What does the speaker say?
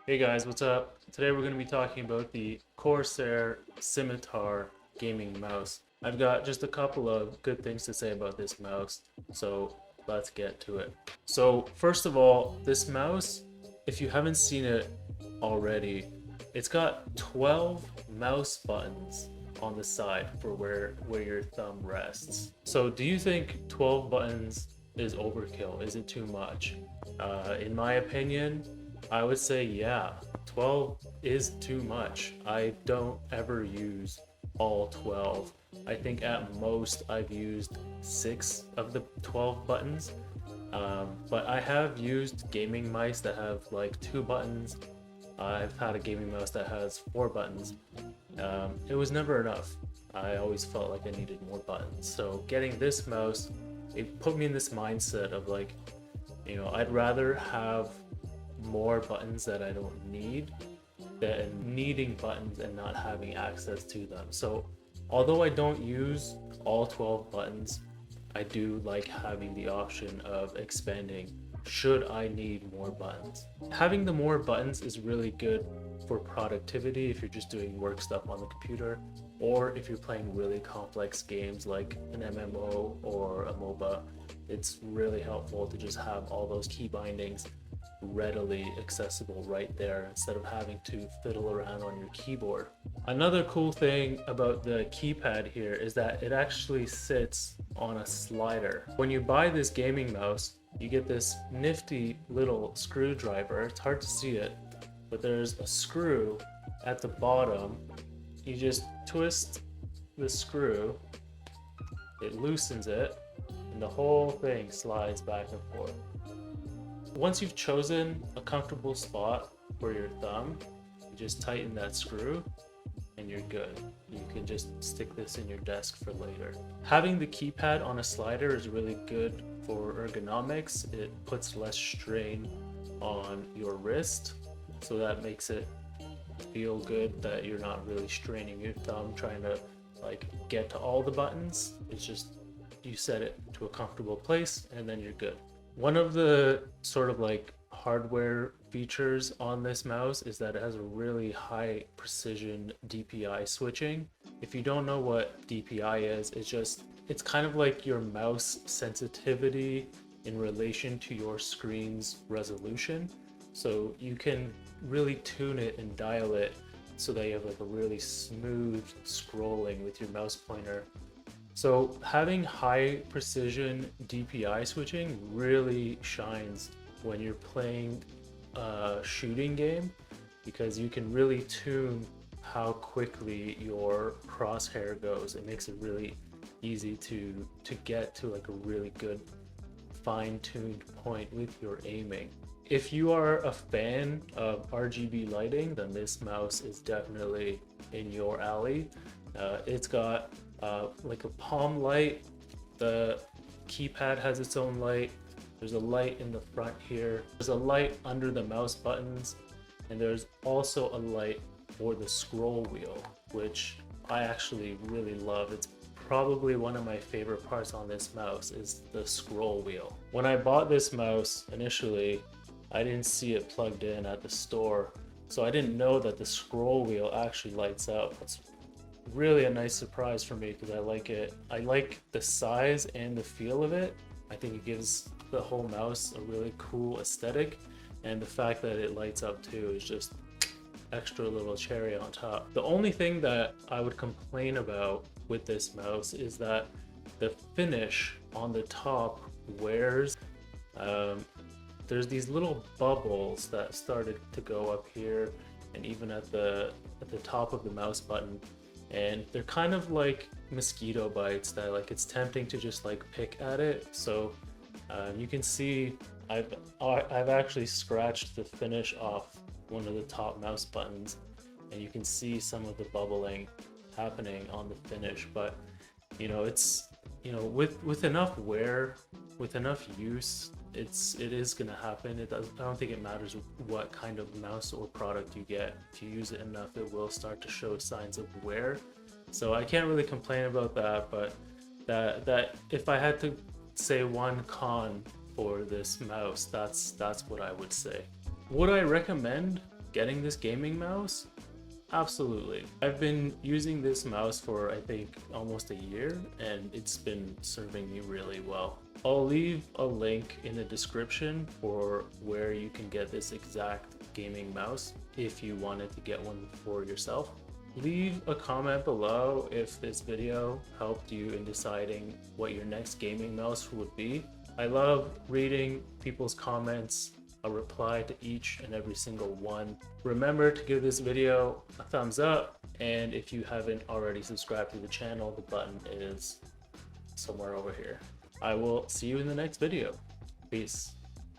Hey guys, what's up? Today we're going to be talking about the Corsair Scimitar gaming mouse. I've got just a couple of good things to say about this mouse, so let's get to it. So first of all, this mouse, if you haven't seen it already, it's got 12 mouse buttons on the side for where your thumb rests. So do you think 12 buttons is overkill? Is it too much? In my opinion, I would say yeah, 12 is too much. I don't ever use all 12. I think at most I've used 6 of the 12 buttons. But I have used gaming mice that have like 2 buttons. I've had a gaming mouse that has 4 buttons. It was never enough. I always felt like I needed more buttons. So getting this mouse, it put me in this mindset of like, I'd rather have more buttons that I don't need than needing buttons and not having access to them. So although I don't use all 12 buttons, I do like having the option of expanding should I need more buttons. Having the more buttons is really good for productivity if you're just doing work stuff on the computer, or if you're playing really complex games like an MMO or a MOBA. It's really helpful to just have all those key bindings readily accessible right there instead of having to fiddle around on your keyboard. Another cool thing about the keypad here is that it actually sits on a slider. When you buy this gaming mouse, you get this nifty little screwdriver. It's hard to see it, but there's a screw at the bottom. You just twist the screw, it loosens it, and the whole thing slides back and forth. Once you've chosen a comfortable spot for your thumb, you just tighten that screw and you're good. You can just stick this in your desk for later. Having the keypad on a slider is really good for ergonomics. It puts less strain on your wrist, so that makes it feel good that you're not really straining your thumb trying to like get to all the buttons. It's just you set it to a comfortable place and then you're good. One of the sort of like hardware features on this mouse is that it has a really high precision DPI switching. If you don't know what DPI is, it's kind of like your mouse sensitivity in relation to your screen's resolution. So you can really tune it and dial it so that you have like a really smooth scrolling with your mouse pointer. So having high precision DPI switching really shines when you're playing a shooting game, because you can really tune how quickly your crosshair goes. It makes it really easy to get to like a really good fine-tuned point with your aiming. If you are a fan of RGB lighting, then this mouse is definitely in your alley. It's got like a palm light. The keypad has its own light. There's a light in the front here. There's a light under the mouse buttons, and there's also a light for the scroll wheel, which I actually really love. It's probably one of my favorite parts on this mouse is the scroll wheel. When I bought this mouse initially, I didn't see it plugged in at the store, so I didn't know that the scroll wheel actually lights up. It's really a nice surprise for me because I like it. I like the size and the feel of it. I think it gives the whole mouse a really cool aesthetic, and the fact that it lights up too is just extra little cherry on top. The only thing that I would complain about with this mouse is that the finish on the top wears. There's these little bubbles that started to go up here and even at the top of the mouse button, and they're kind of like mosquito bites that like it's tempting to just like pick at it. So you can see I've actually scratched the finish off one of the top mouse buttons, and you can see some of the bubbling happening on the finish. But it's with enough wear, with enough use, it is gonna happen. I don't think it matters what kind of mouse or product you get. If you use it enough, it will start to show signs of wear. So I can't really complain about that. But that if I had to say one con for this mouse, that's what I would say. Would I recommend getting this gaming mouse? Absolutely. I've been using this mouse for I think almost a year and it's been serving me really well. I'll leave a link in the description for where you can get this exact gaming mouse if you wanted to get one for yourself. Leave a comment below if this video helped you in deciding what your next gaming mouse would be. I love reading people's comments. I'll reply to each and every single one. Remember to give this video a thumbs up, and if you haven't already subscribed to the channel, the button is somewhere over here. I will see you in the next video. Peace.